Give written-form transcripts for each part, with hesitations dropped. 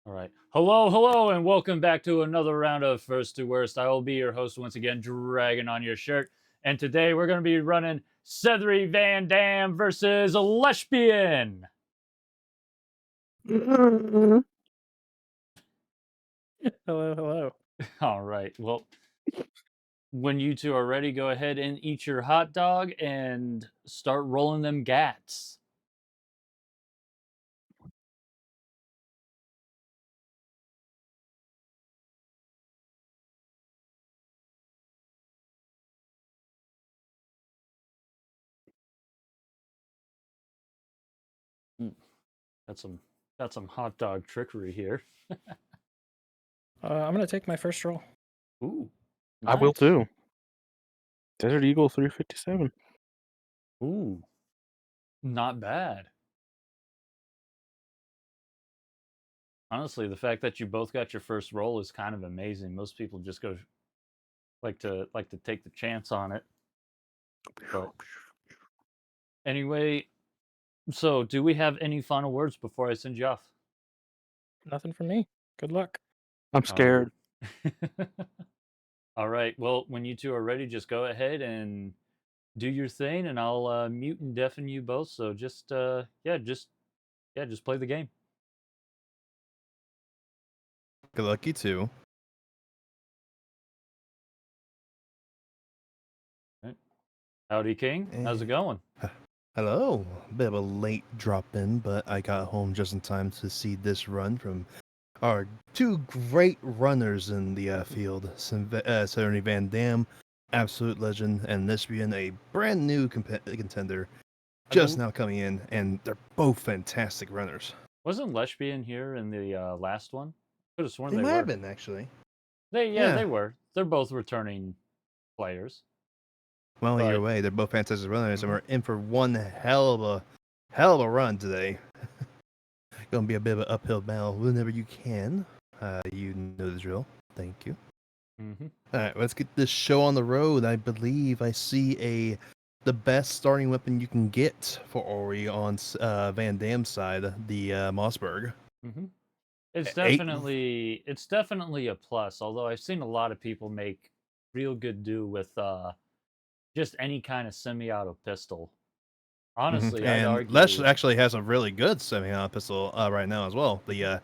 All right. Hello, and welcome back to another round of First to Worst. I will be your host once again, Dragon on your shirt. And today we're going to be running Sethery Van Dam versus Lesh. Hello, hello. All right. Well, when you two are ready, go ahead and eat your hot dog and start rolling them gats. Mm, Got some hot dog trickery here. I'm gonna take my first roll. Ooh, I will nice. too. Desert Eagle 357. Ooh, not bad. Honestly, the fact that you both got your first roll is kind of amazing. Most people just go like to take the chance on it. But anyway, so do we have any final words before I send you off? Nothing from me. Good luck. I'm All right. scared. All right. Well, when you two are ready, just go ahead and do your thing, and I'll mute and deafen you both. So just play the game. Good luck, you too. All right. Howdy, King. How's it going? Hello. Bit of a late drop in, but I got home just in time to see this run from our two great runners in the field, Sethery Van Dam, absolute legend, and Lesbian, a brand new contender, just now coming in, and they're both fantastic runners. Wasn't Lesh being here in the last one? Could have sworn They they might were. have been, actually. They Yeah. were. They're both returning players. Well, either But way, they're both fantastic runners, and we're in for one hell of a run today. Gonna be a bit of an uphill battle whenever you can. You know the drill. Thank you. mhm. All right, let's get this show on the road. I believe I see the best starting weapon you can get for Ori on Van Dam's side, the Mossberg. It's Eight. definitely a plus. Although I've seen a lot of people make real good do with just any kind of semi-auto pistol. Honestly, I'd And Lesh argue. actually has a really good semi-auto pistol right now as well. The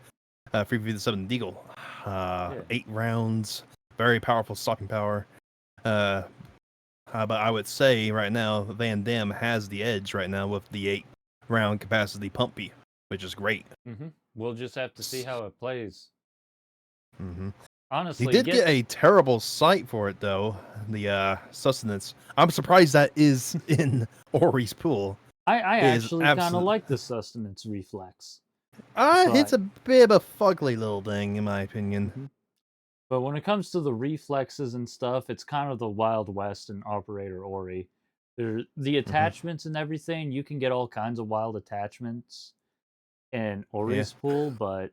357 Deagle. Yeah. 8 rounds, very powerful stopping power. But I would say right now, Van Dam has the edge right now with the 8 round capacity pumpy, which is great. We'll just have to see how it plays. He Honestly, did get a terrible sight for it though. The sustenance. I'm surprised that is in Ori's pool. I It is actually kind of like the sustenance reflex. It's But a bit of a fugly little thing in my opinion. but when it comes to the reflexes and stuff, it's kind of the Wild West in Operator Ori. The attachments and everything, you can get all kinds of wild attachments in Yeah. Ori's pool, but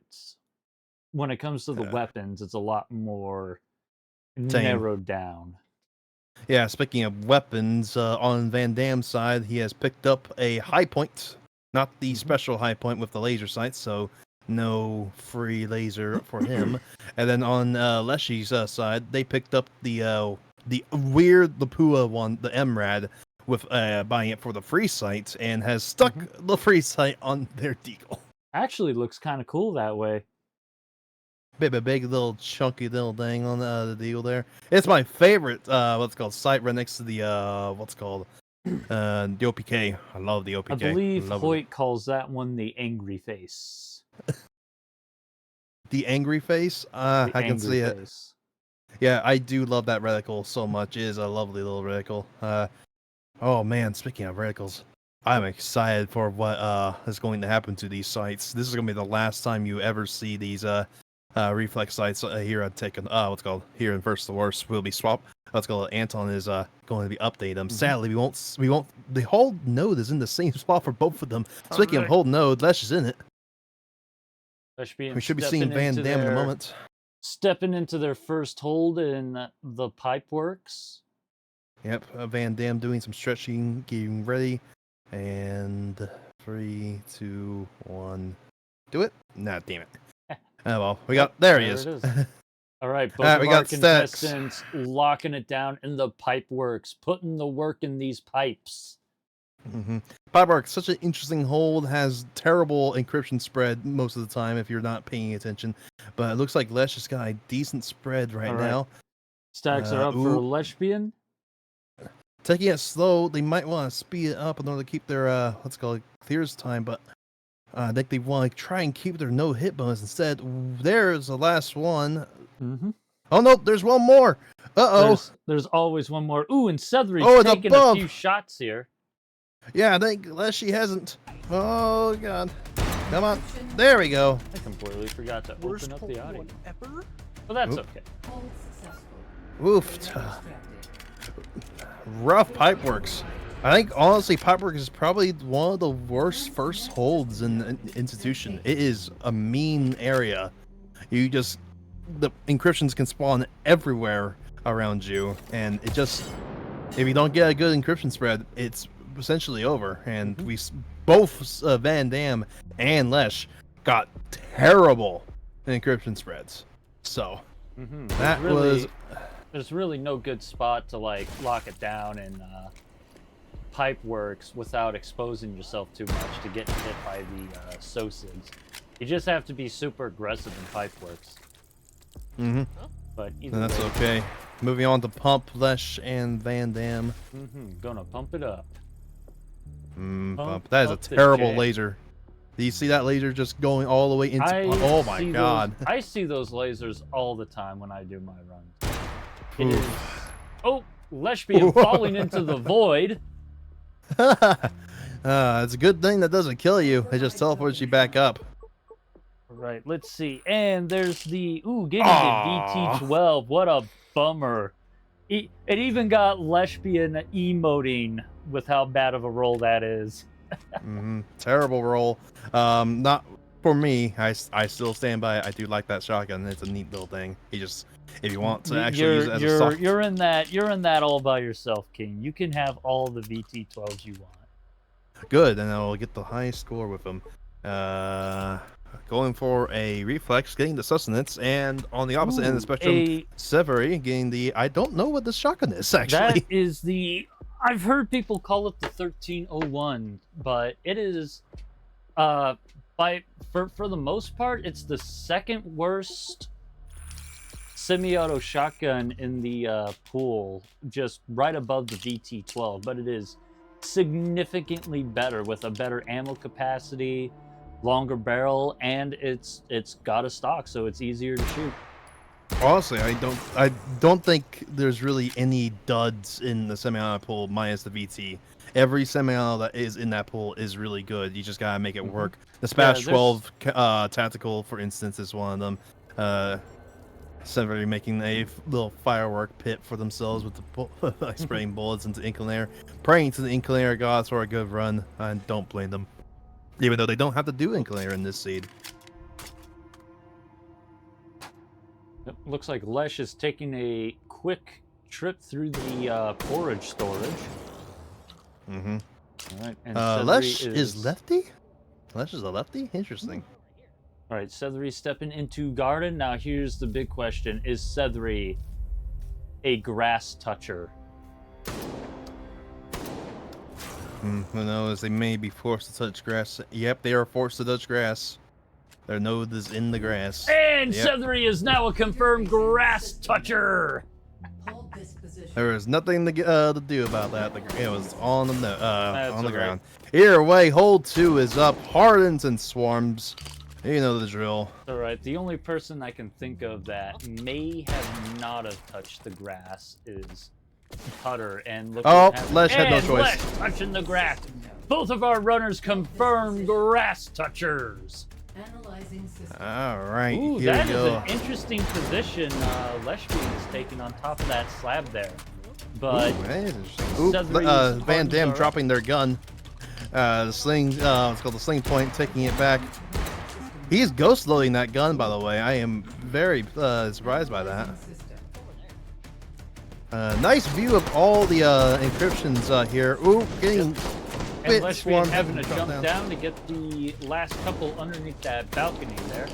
when it comes to the weapons, it's a lot more Same. narrowed down. Yeah, speaking of weapons, on Van Dam's side, he has picked up a high point, not the special high point with the laser sights, so no free laser for him. And then on Leshy's side, they picked up the weird Lapua one, the MRAD, with buying it for the free sight, and has stuck the free sight on their deagle. Actually, looks kind of cool that way. Bit of a big little chunky little thing on the deal there. It's my favorite what's called sight right next to the the OPK. I love the OPK. I believe love Hoyt calls that one the angry face. the angry face. The I can angry see it. face. Yeah, I do love that reticle so much. It is a lovely little reticle. Oh man, speaking of reticles, I'm excited for what is going to happen to these sights. This is gonna be the last time you ever see these reflex sights here on Taken. What's called here in First the Worst will be swapped. What's called Anton is going to be updated. Sadly, we won't. The whole node is in the same spot for both of them. Speaking of whole node, Lesh is in it. We should be seeing Van Dam in a moment. Stepping into their first hold in the pipe works. Yep, Van Dam doing some stretching, getting ready, and 3, 2, 1, do it. Nah, damn it. Oh well, we got there. He There is. it is. All right, both Alright, of we our got stacks. contestants locking it down in the pipe works, putting the work in these pipes. Pipework, such an interesting hold, has terrible encryption spread most of the time if you're not paying attention. But it looks like Lesh has got a decent spread right All right. now. Stacks are up for ooh. Leshbian. Taking it slow, they might want to speed it up in order to keep their let's call it clears time, but I think they want to try and keep their no hit bonus instead. There's the last one. Mm-hmm. Oh no, there's one more. There's always one more. Ooh, and Sethery's Oh, it's taking above. a few shots here. Yeah, I think Leshy hasn't. Oh god. Come on. There we go. I completely forgot to Worst open up the audio. one ever. Well, that's Oop. okay. Oof. Rough Pipeworks. I think honestly, Pipeworks is probably one of the worst first holds in the institution. It is a mean area. The encryptions can spawn everywhere around you, and it just, if you don't get a good encryption spread, it's essentially over. And both Van Dam and Lesh got terrible encryption spreads. So that was. There's really no good spot to like lock it down in Pipeworks without exposing yourself too much to getting hit by the SOSIDs. You just have to be super aggressive in Pipeworks. But either And that's way, okay. Moving on to Pump, Lesh, and Van Dam. gonna pump it up. Pump. That is a up the terrible jam. laser. Do you see that laser just going all the way into? Oh my god! I see those lasers all the time when I do my runs. It is. Oh, Leshbian falling into the void. It's a good thing that doesn't kill you. It just teleports you back up. Right, let's see. And there's the getting the VT12. What a bummer. It even got Leshbian emoting with how bad of a roll that is. Terrible roll. Not for me. I still stand by it. I do like that shotgun. It's a neat little thing. If you want to actually use it as a soft... You're in that all by yourself, King. You can have all the VT12s you want. Good, and I'll get the highest score with them. Going for a reflex, getting the sustenance, and on the opposite end of the spectrum, Sethery getting the... I don't know what this shotgun is, actually. That is the... I've heard people call it the 1301, but it is... for the most part, it's the second worst semi-auto shotgun in the pool, just right above the VT12, but it is significantly better with a better ammo capacity, longer barrel, and it's got a stock, so it's easier to shoot. Honestly, I don't think there's really any duds in the semi-auto pool minus the VT. Every semi-auto that is in that pool is really good. You just gotta make it work. The Smash 12 tactical, for instance, is one of them. Sethery making a little firework pit for themselves with the like spraying bullets into Inclinator, praying to the Inclinator gods for a good run. I don't blame them, even though they don't have to do Inclinator in this seed. It looks like Lesh is taking a quick trip through the porridge storage. All right, and Lesh is lefty? Lesh is a lefty? Interesting. All right, Sethery stepping into garden. Now here's the big question. Is Sethery a grass toucher? Who knows? They may be forced to touch grass. Yep, they are forced to touch grass. Their nose is in the grass. And Sethery is now a confirmed grass toucher. There was nothing to do about that. It was on the ground. Either way, hold 2 is up. Hardens and swarms. You know the drill. All right. The only person I can think of that may have not have touched the grass is Cutter. And look. Lesh had no choice. Lesh touching the grass. Both of our runners confirmed grass touchers. All right, Ooh, here that we is go. an interesting position Leshbian is taking on top of that slab there. But Ooh, that is interesting. Sethery's Van Dam Hardens are dropping their gun. The sling, it's called the sling point, taking it back. He's ghost loading that gun, by the way. I am very surprised by that. Nice view of all the encryptions here. Ooh, getting and Leshbian having to jump down to get the last couple underneath that balcony there.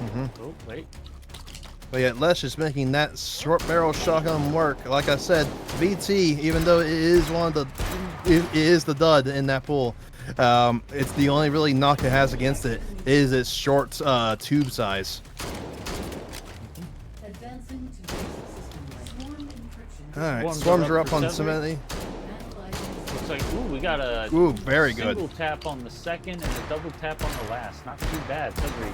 Oh, wait. But yet Lesh is making that short barrel shotgun work. Like I said, BT, even though it is it is the dud in that pool, it's the only really knock it has against it is its short tube size. Alright, swarms are up on Sethery. Looks like, ooh, we got a Very single good. tap on the second and a double tap on the last. Not too bad. Sethery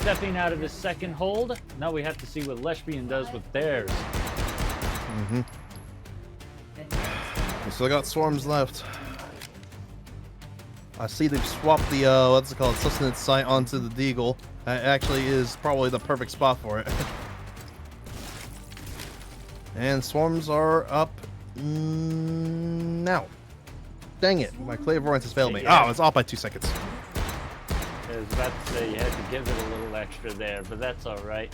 stepping out of his second hold. Now we have to see what Leshbian does with theirs. We still got swarms left. I see they've swapped the what's it called, sustenance sight onto the deagle. That actually is probably the perfect spot for it. And swarms are up now. Dang it, my clairvoyance has failed me. Yeah. Oh, it's off by 2 seconds. I was about to say you had to give it a little extra there, but that's all right.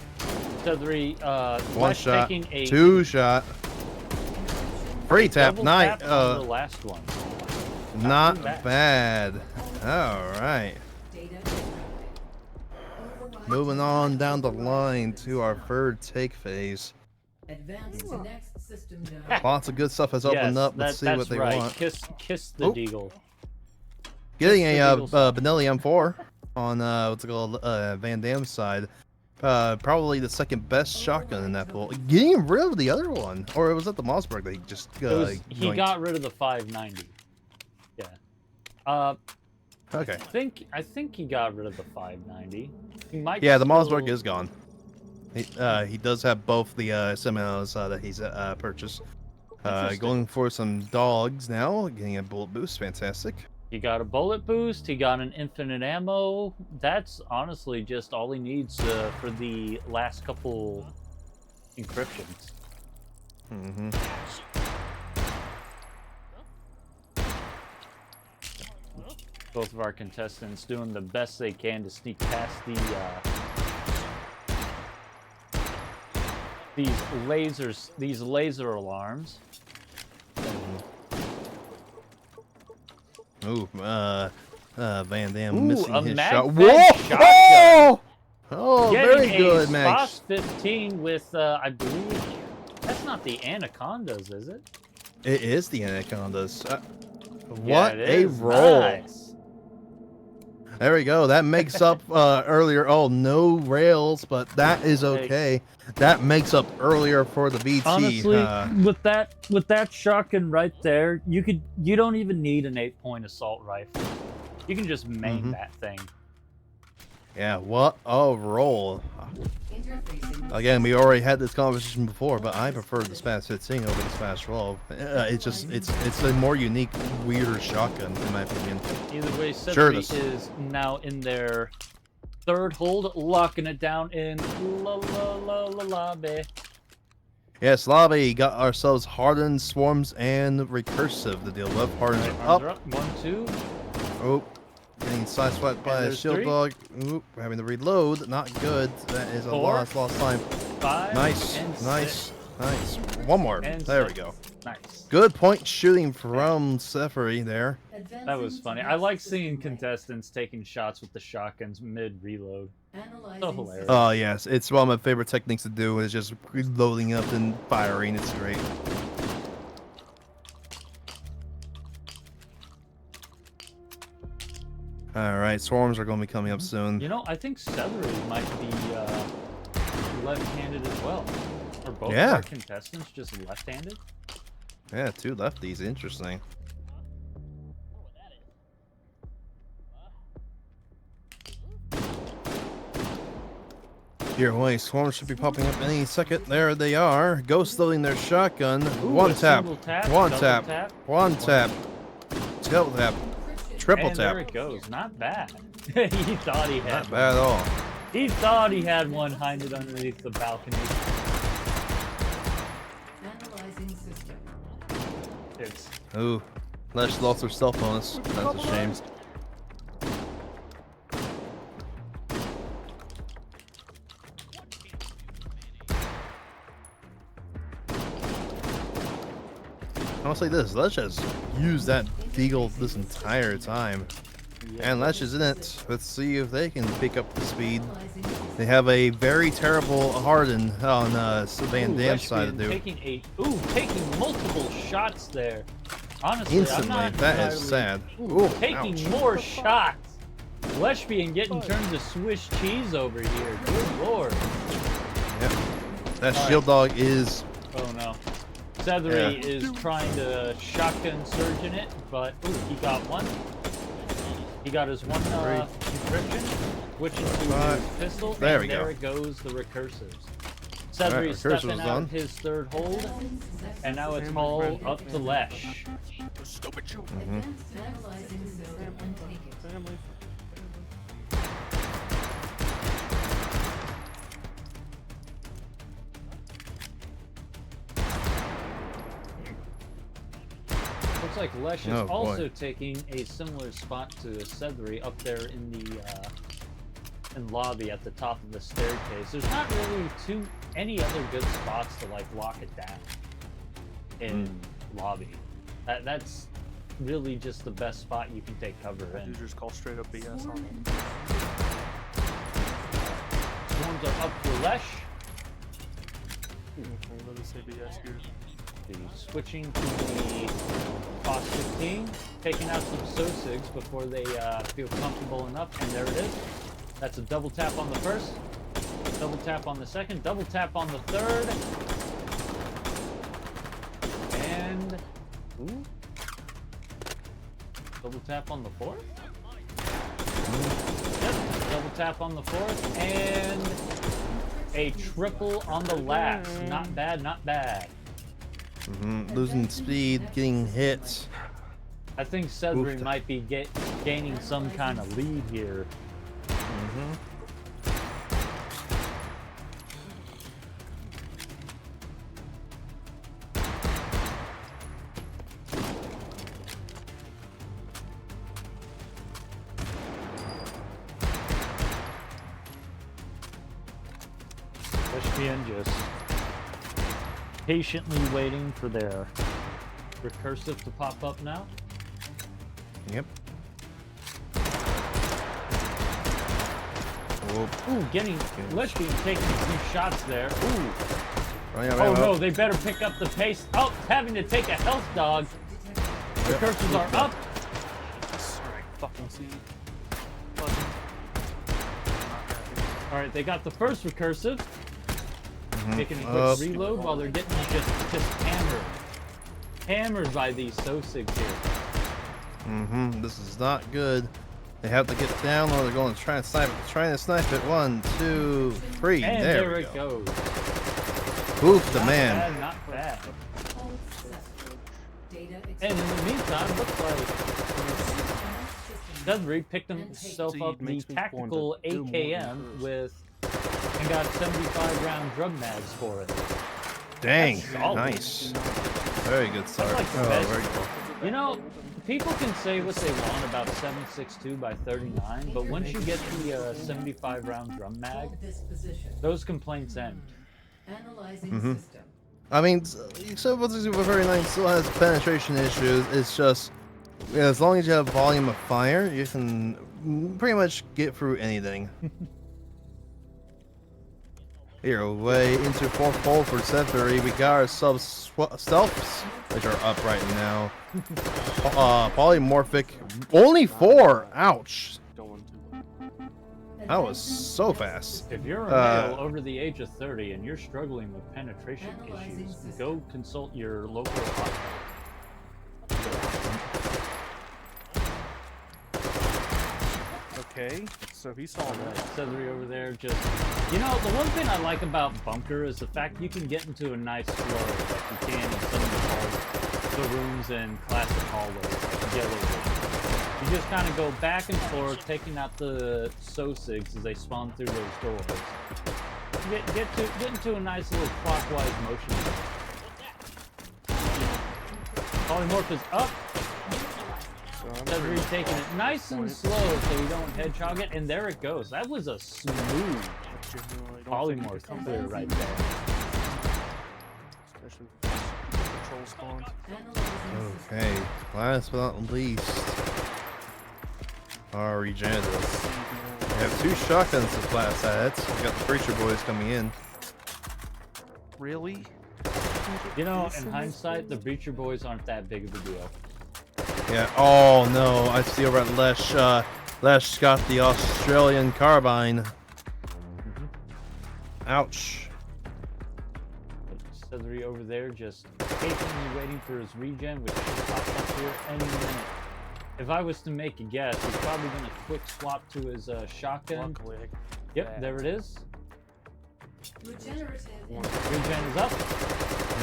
Sethery, One Lesh shot, taking a 2 shot. Free tap, double night. tap on the last one. Not too bad. bad. All right. Moving on down the line to our third take phase. Lots of good stuff has opened Yes, up. Let's see that's what they right. want. Kiss the Oh. deagle. Getting Kiss a the deagle Benelli M4 on what's it called, Van Damme's side. Probably the second best shotgun in that pool. Getting rid of the other one, or was that the Mossberg that he just He yoinked? got rid of the 590. Yeah. Okay. I think he got rid of the 590. He might. Yeah, the still- Mossberg is gone. He does have both the semis that he's purchased. Interesting. Going for some dogs now, getting a bullet boost, fantastic. He got a bullet boost. He got an infinite ammo. That's honestly just all he needs for the last couple encryptions. Mm-hmm. Both of our contestants doing the best they can to sneak past these laser alarms. Ooh, Van Damme Ooh, missing a his mag shot. fed Whoa! shotgun. Oh, Getting very good, a Max. Sposs 15 with, I believe, that's not the Anacondas, is it? It is the Anacondas. Yeah, What it a is. roll! Nice. There we go. That makes up earlier. Oh, no rails, but that is okay. That makes up earlier for the BT. Honestly, with that shotgun right there, you don't even need an 8-point assault rifle. You can just main that thing. Yeah, what a roll. Again, we already had this conversation before, but I prefer the Spaz 15 over the Spaz 12. It's a more unique, weirder shotgun, in my opinion. Either way, Sure Sethery it is. is now in their third hold, locking it down in lobby. Yes, lobby, got ourselves hardened, swarms, and recursive to deal with. Hardened Arms are up. up. 1, 2. Oh, getting sideswiped by And a there's shield 3. dog. Oop, we're having to reload. Not good. That is a 4. lost time. 5. Nice, and nice, 6. nice. One more. And There we 6. go. Nice. Good point shooting from Sethery there. That was funny. I like seeing contestants taking shots with the shotguns mid-reload. So hilarious. Oh yes, it's one of my favorite techniques to do is just loading up and firing. It's great. Alright, swarms are going to be coming up soon. You know, I think Sethery might be left-handed as well. Are both Yeah. of our contestants just left-handed? Yeah, 2 lefties. Interesting. Here, wait, swarms should be popping up any second. There they are. Ghost loading their shotgun. Ooh, One a tap. single tap, One double tap. tap. One tap. Double tap. Triple And tap. there it goes. Not bad. He thought he had Not bad at all. He thought he had one hiding underneath the balcony. It's Ooh. Lesh lost her stealth bonus. That's a shame. I'll say this, Lesh has used that deagle this entire time. And Lesh is in it. Let's see if they can pick up the speed. They have a very terrible Harden on Van Dam's side to do. Taking multiple shots there. Honestly, Instantly, I'm not that is entirely- sad. Ooh, Taking ouch. more shots. Lesh getting turned to Swiss cheese over here. Good lord. Yep. That All shield dog is. Oh no. Sethery is trying to shotgun surge in it, but he got one. He got his one encryption, switching to his pistol, There we and there go. it goes, the recursives. Sethery Recursives stepping out done. of his third hold, and now it's all up to Lesh. Family. Looks like Lesh is Oh, boy. also taking a similar spot to Sethery up there in the lobby at the top of the staircase. There's not really any other good spots to like lock it down in lobby. That's really just the best spot you can take cover in. You just call straight up BS on him. Swarms are up for Lesh. Let us say BS here. Switching to the Fox 15, taking out some Sosigs before they feel comfortable enough, and there it is. That's a double tap on the first, double tap on the second, double tap on the third, and double tap on the fourth. Yep, double tap on the fourth, and a triple on the last. Not bad, not bad. Losing speed, getting hit. I think Sethery might be gaining some kind of lead here. Lesh just patiently waiting for their recursive to pop up now. Yep. Ooh, Lesh taking some shots there. Ooh. Oh No, they better pick up the pace. Oh, having to take a health dog. Recursives are up. Fucking see. Alright, they got the first recursive. Taking a quick Up. reload while they're getting just hammered. Hammered by these Sosigs here. This is not good. They have to get down or they're going to try and snipe it. Trying to snipe it. 1, 2, 3. And there there we it go. goes. Oof, the Not man. bad, not bad. And in the meantime, looks like Sethery picked himself See, up the makes me want tactical to do more AKM and got 75 round drum mags for it. Dang. That's solid. Nice. Very good start. like the Oh, best. very cool. You know, people can say what they want about 7.62 by 39, but once you get the 75 round drum mag, those complaints end. I mean, 7.62 by 39 still has penetration issues. It's just, as long as you have volume of fire, you can pretty much get through anything. Here, way into fourth hole for Sethery. We got our stealths, which are up right now. Polymorphic, only 4. Ouch. Going to. That was so fast. If you're a male over the age of 30 and you're struggling with penetration issues, go consult your local hospital. Okay, so he saw that. Sethery over there just... You know, the one thing I like about Bunker is the fact you can get into a nice flow like you can in some of the rooms in classic hallways, like Yellow Room. You just kind of go back and forth, taking out the Sosigs as they spawn through those doors. Get into a nice little clockwise motion. Polymorph is up. So I'm Sethery pretty taking it nice and slow so you don't hedgehog it, and there it goes. That was a smooth genuinely don't think he polymorph could come clear back, right there. especially with control spawns. Okay, last but not least. Our regenerative. We have 2 shotguns to blast at. We got the Preacher Boys coming in. Really? You know, in hindsight, the Breacher Boys aren't that big of a deal. Yeah. Oh no! I see over at Lesh. Lesh got the Australian carbine. Ouch. Sethery over there just patiently waiting for his regen, which should pop up here any minute. If I was to make a guess, he's probably going to quick swap to his shotgun. Luckily, Yep, there it is. Regenerative. Regen is up.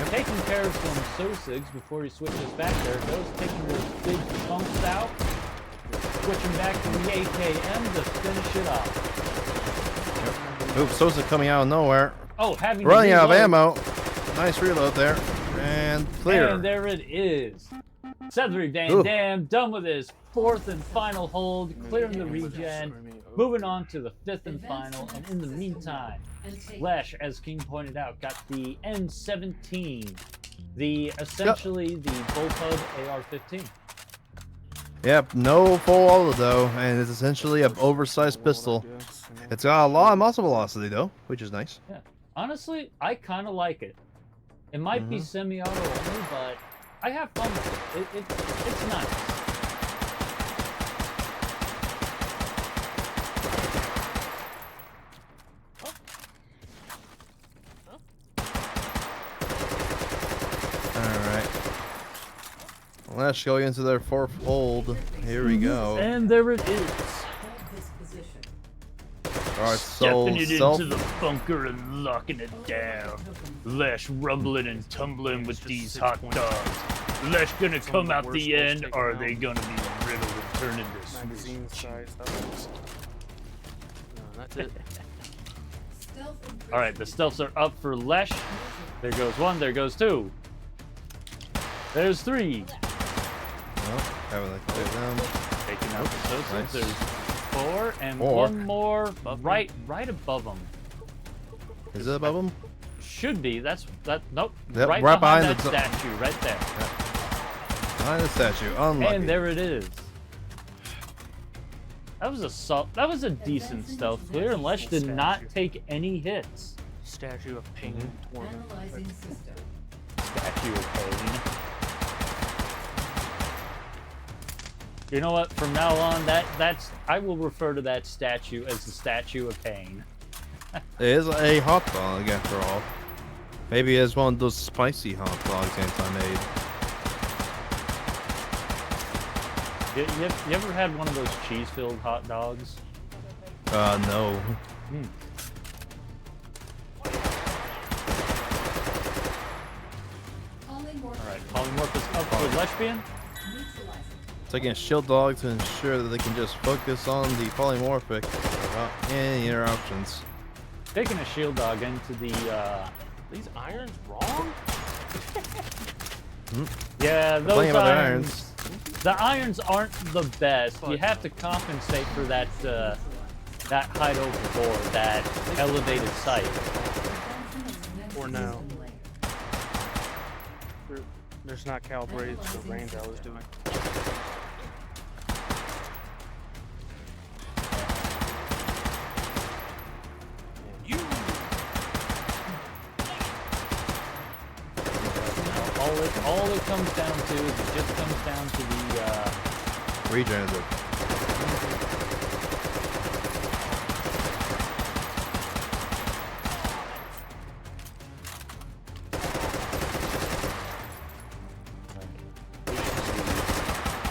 Taking care of some Sosigs before he switches back. There it goes, taking those big chunks out. Switching back to the AKM to finish it off. Oops, Sosa coming out of nowhere. Oh, having to Running out of reload. ammo. Nice reload there. And clear. And there it is. Sethery Van Ooh. Dam done with his 4th and final hold, clearing the regen, moving on to the 5th and final, and in the meantime, Lesh, as King pointed out, got the N17, essentially the bullpup AR-15. Yep, no full auto though, and it's essentially an oversized pistol. It's got a lot of muscle velocity though, which is nice. Yeah, honestly, I kind of like it. It might be semi-auto only, but I have fun with it. It's nice. Alright. Let's go into their 4th hold. Here we go. And there it is. Alright, so Stepping it self. into the bunker and locking it down. Lesh rumbling and tumbling with these hot dogs. Lesh gonna come out the end, or are they gonna be riddled and turned into magazine size. That was... No, that's it. Alright, the stealths are up for Lesh. There goes 1, there goes 2. There's 3. Oh, having to clear them. Taking out the Sosigs. Nice. There's 4, and 4. 1 more right above them. Is it above them? Should be. Nope. Yep, right right behind behind that the- statue, right there. Behind the statue. Unlucky. And there it is. That was a decent stealth clear, and Lesh did not take any hits. Statue of pain and torment. Analyzing system. Statue of pain. You know what? From now on, I will refer to that statue as the Statue of Pain. It is a hot dog after all. Maybe it's one of those spicy hot dogs anti-made. You ever had one of those cheese-filled hot dogs? No. Alright, polymorph is up for Leshbian. Taking a shield dog to ensure that they can just focus on the polymorphic without any interruptions. Taking a shield dog into the, These irons wrong? yeah, those playing with their irons. The irons aren't the best. You have to compensate for that, that height overboard, that elevated sight. Or no? There's not calibrated to the range I was doing. You. All it comes down to is it just comes down to the, Regenerative.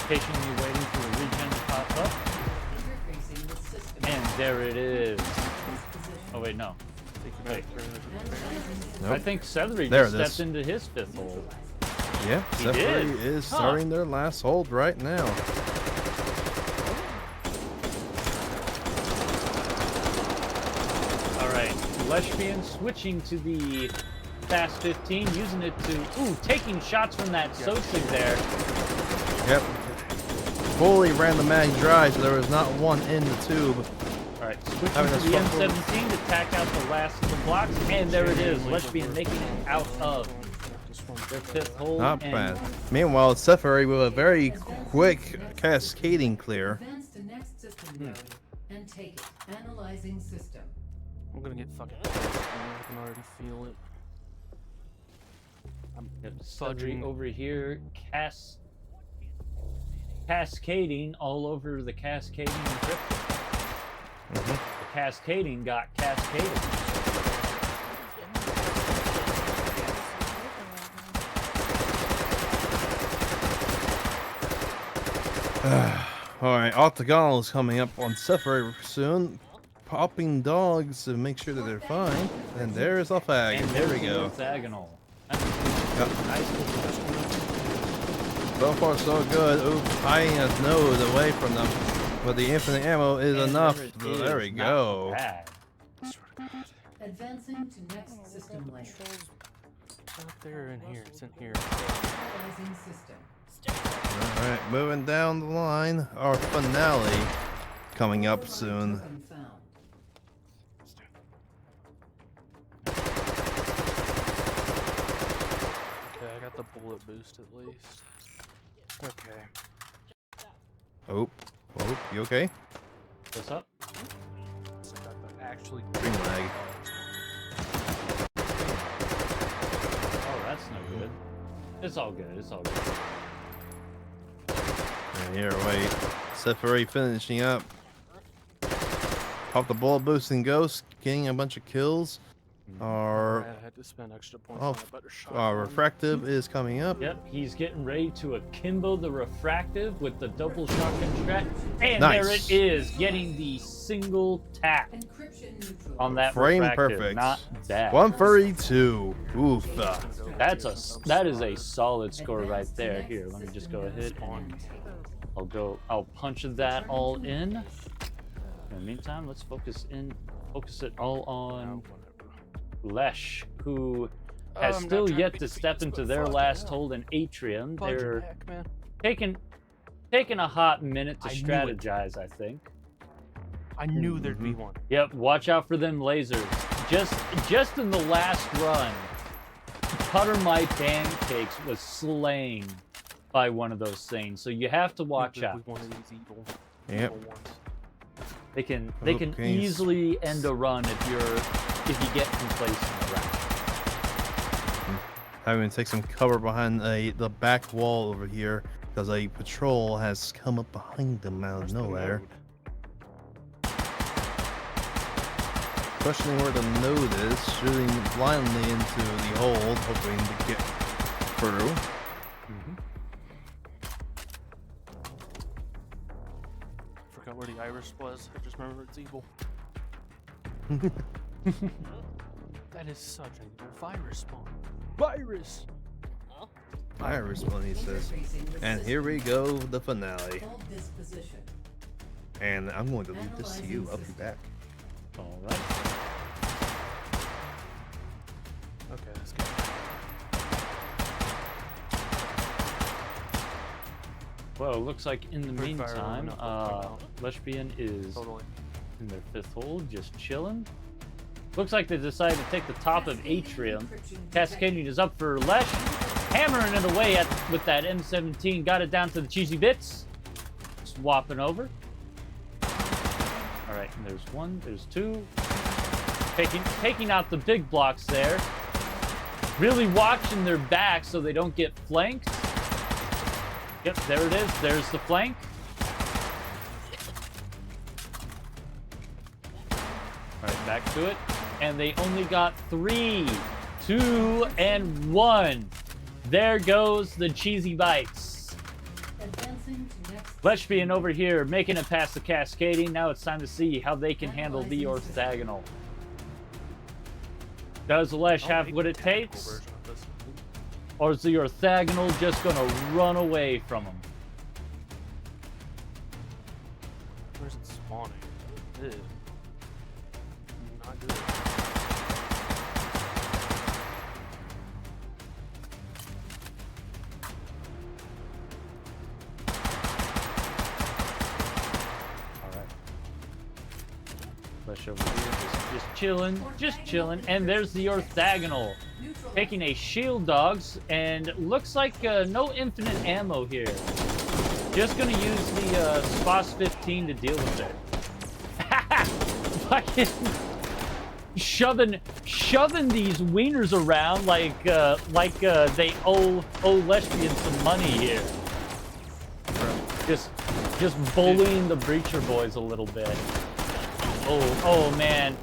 patiently waiting for the regen to pop up. And there it is. Oh wait, no. Wait. I Nope. think Sethery There just it is. stepped into his 5th hole. Yeah, He Sethery did. is Huh. starting their last hold right now. Alright, Leshbian switching to the Fast 15, using it to, taking shots from that Sosig there. Yep. Fully ran the mag dry, so there was not one in the tube. Alright, switching Having to a the struggle. M17 to tack out the last of the blocks, and there it is, Leshbian making it out of their 5th hole. Not and bad. Meanwhile, Sethery with a very quick cascading clear. Advance to next system mode and take it. Analyzing system. I'm gonna get fucking pissed, man. I can already feel it. I'm Sethery fudging. over here, cascading all over the cascading encryption. The cascading got cascaded. Alright, Octagonal is coming up on Sethery soon. Popping dogs to make sure that they're fine. And there's a fag. And There we the go. orthogonal. Yep. So far, so good. Ooh, hiding a node away from them. But the infinite ammo is And enough. it There we is go. not bad. Advancing to next system link. Out there in here. It's in here. Analyzing system. Alright, moving down the line. Our finale coming up soon. Token found. Okay, I got the bullet boost at least. Okay. Oh, you okay? What's up? So I got the actually Green lag. Oh, that's no good. It's all good. It's all good. And here, wait. Sethery finishing up. Pop the bullet boosting ghost, getting a bunch of kills. Our I had to spend extra points on a better shot. our refractive is coming up. Yep, he's getting ready to akimbo the refractive with the double shotgun strat. And Nice. there it is, getting the single tap Encryption neutral. on that Frame refractive. perfect. Not bad. 132. Oof. That is a solid score right there. Here, let me just go ahead and I'll punch that all in. In the meantime, let's focus it all on Lesh, who has I'm not still trying to yet be to defeatist, step into but their fucking last hell. hold in Atrium. Fudging They're heck, man. taking a hot minute to I knew it. strategize, I think. I knew there'd be one. Yep, watch out for them lasers. Just in the last run, Putter My Pancakes was slain by one of those things, so you have to watch There'll out. be one of these evil Yep. ones. They can Okay. easily end a run if you get complacent around. Having to take some cover behind the back wall over here because a patrol has come up behind them out of Where's the nowhere. node? Questioning where the node is, shooting blindly into the hold, hoping to get through. Forgot where the iris was. I just remember it's evil. That is such a evil virus spawn. Virus! Iris one, he says. Interfacing with And here we system. go, the finale. Hold this position. And I'm going to leave this to you. I'll be back. All right. Okay, that's good. Well, looks like in the Quick fire meantime, limit, quick Leshbian is Totally. in their fifth hold, just chilling. Looks like they decided to take the top of Atrium. Cascading is up for Lesh, hammering it away with that M17. Got it down to the cheesy bits. Swapping over. All right, and there's one, there's two. Taking out the big blocks there. Really watching their back so they don't get flanked. Yep, there it is. There's the flank. All right, back to it. And they only got 3, 2, and 1. There goes the cheesy bites. Advancing to next. Leshbian over here making it past the cascading. Now it's time to see how they can handle the orthogonal. Does Lesh I'll have make what a it tactical takes? version of this. Or is the orthogonal just going to run away from him? Where's it spawning? Ew. Not good. All right. Lesh over here, just chilling. And there's the orthogonal. Neutral. Taking a shield dogs, and looks like no infinite ammo here. Just gonna use the SPOS 15 to deal with it. Fucking shoving these wieners around like they owe lesbians some money here. Just bullying the breacher boys a little bit. Oh man.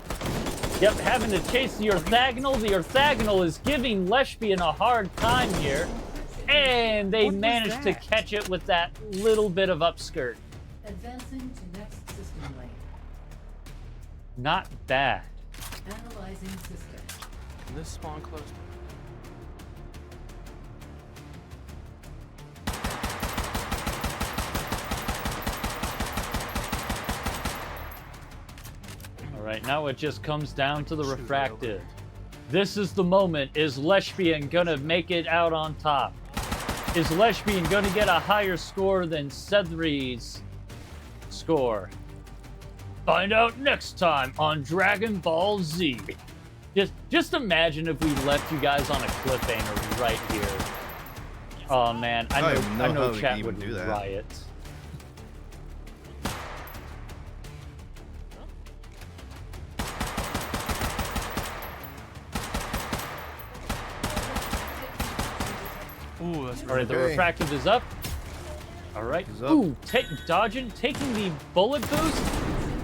Yep, having to chase the orthogonal. The orthogonal is giving lesbian a hard time here. And they managed to catch it with that little bit of upskirt. Advancing to next system lane. Not bad. Analyzing system. This spawn close. All right, now it just comes down to the Shoot it refractive. This is the moment. Is lesbian gonna make it out on top? Is lesbian gonna get a higher score than Sethery's score? Find out next time on Dragon Ball Z. Just imagine if we left you guys on a cliffhanger right here. Oh man, I know how we chat can would even do that. riot. Ooh, that's All right, the Okay. refractive is up. All right. Is up. Ooh, dodging, taking the bullet boost.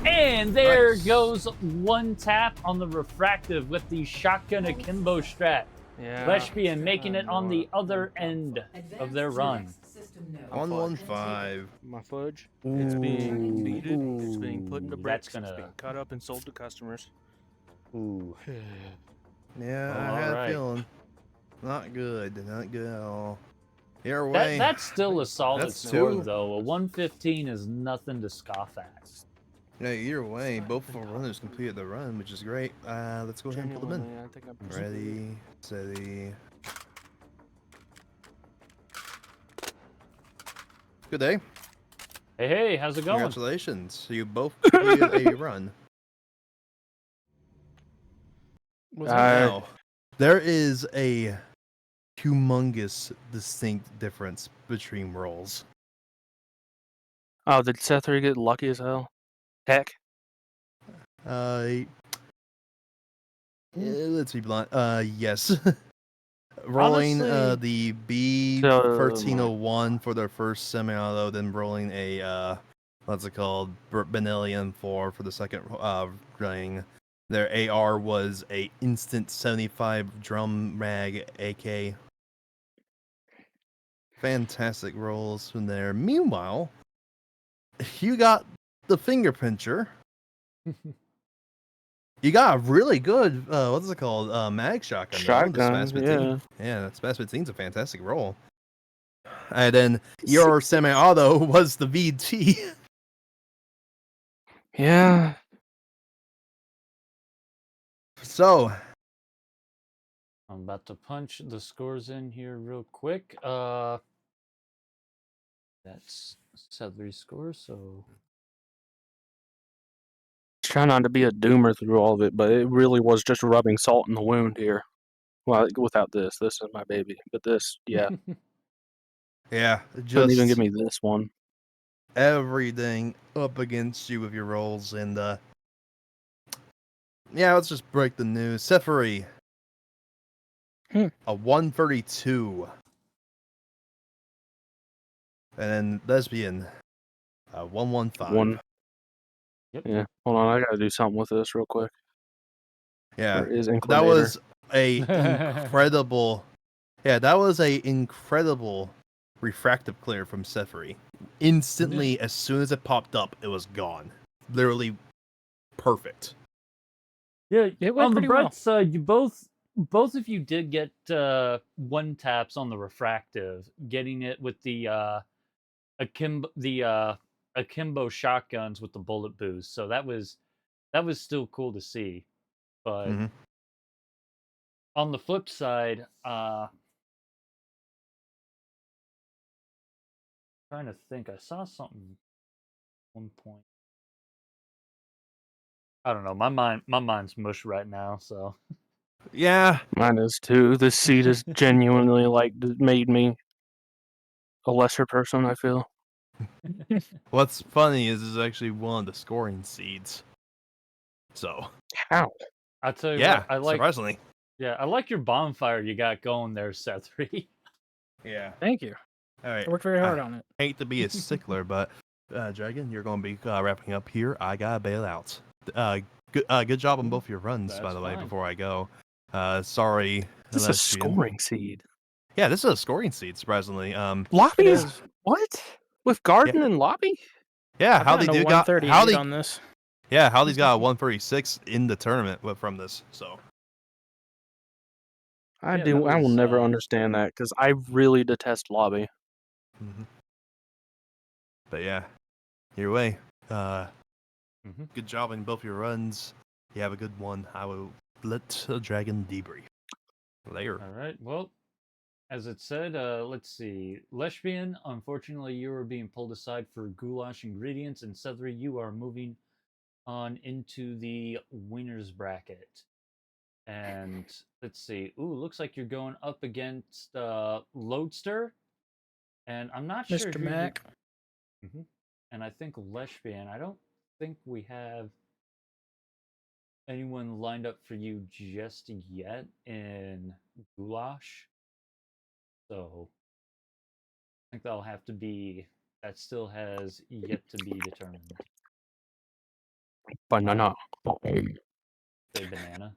And there Nice. goes one tap on the refractive with the shotgun akimbo strat. Yeah. Lesbian making it on the other end of their Advance to run. next system node. 115. My fudge. It's being Ooh. beaded. It's being put into Ooh, bricks. that's gonna- It's being cut up and sold to customers. Ooh. Yeah, Oh, I had alright. a feeling. Not good. Not good at all. Either way. That's still a solid That's score, two. though. A 115 is nothing to scoff at. Yeah, either way, both of our runners completed the run, which is great. Let's go ahead and pull them in. Genuinely, I think I'm Ready, steady. Good day. Hey, how's it going? Congratulations. You both completed a run. Was Now, there is a humongous distinct difference between roles. Oh, did Sethery get lucky as hell? Heck. Let's be blunt. Yes. Rolling Honestly- the B1301 for their first semi-auto, then rolling a what's it called, Benellium 4 for the second running. Their AR was a instant 75 drum mag AK. Fantastic rolls from there. Meanwhile, you got the finger pincher. You got a really good what's it called? Mag shotgun. though, the Shotgun, Spaz 15. yeah. Yeah, that Spaz 15's a fantastic roll. And then your semi-auto was the VT. Yeah. So, I'm about to punch the scores in here real quick. That's Sethery's score, so Try not to be a doomer through all of it, but it really was just rubbing salt in the wound here. Well, without this is my baby. But this, yeah. yeah, Couldn't just even give me this one. everything up against you with your rolls. And, yeah, let's just break the news. Sethery, a 132. And then Lesbian, a 115. One. Yep. Yeah. Hold on, I gotta do something with this real quick. Yeah, There is that inclinator. was a incredible. Yeah, that was a incredible refractive clear from Sethery. Instantly, as soon as it popped up, it was gone. Literally perfect. yeah. It went On the pretty well. bright side, you both of you did get one taps on the refractive, getting it with the akimbo shotguns with the bullet boost. So that was still cool to see. But Mhm. on the flip side, trying to think, I saw something at one point. I don't know. My mind's mush right now. So Yeah, Mine is too. This seat has genuinely made me a lesser person, I feel. What's funny is this is actually one of the scoring seeds. So How? I'll tell you yeah, what, I like. surprisingly. Yeah, I like your bonfire you got going there, Sethery. Yeah. Thank you. All right. I worked very hard on it. Hate to be a stickler, but Dragon, you're going to be wrapping up here. I gotta bail out. Good job on both your runs, by That's the way. fine. Before I go, sorry. This is a lesbian. scoring seed. Yeah, this is a scoring seed. Surprisingly, Lobby It is is. what? With garden and lobby? yeah, I've Howdy gotten a do got 138 Howdy. on this. Yeah, Howdy's got a 136 in the tournament from this. So I Yeah, do. that I will was, never understand that because I really detest lobby. But yeah, either way, Mhm. good job in both your runs. You have a good one. I will let Dragon debrief later. All right. Well, as it said, let's see. Lesbian, unfortunately, you are being pulled aside for goulash ingredients, and Sethery, you are moving on into the winners bracket. And let's see. Ooh, looks like you're going up against Loadster, and I'm not sure Mr. who Mac. Mhm. And I think Lesbian. I don't think we have anyone lined up for you just yet in goulash. So I think that'll have to be, that still has yet to be determined. Banana. Say banana.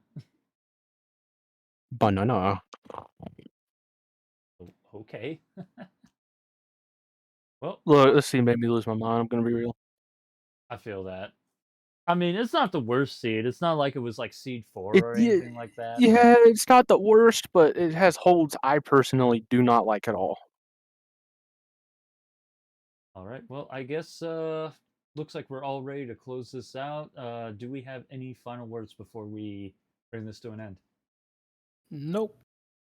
Banana. Okay. Well, Look, this scene made me lose my mind. I'm gonna be real. I feel that. I mean, it's not the worst seed. It's not like it was like seed 4 It, or yeah, anything like that. yeah, it's not the worst, but it has holds I personally do not like at all. All right. Well, I guess looks like we're all ready to close this out. Do we have any final words before we bring this to an end? Nope.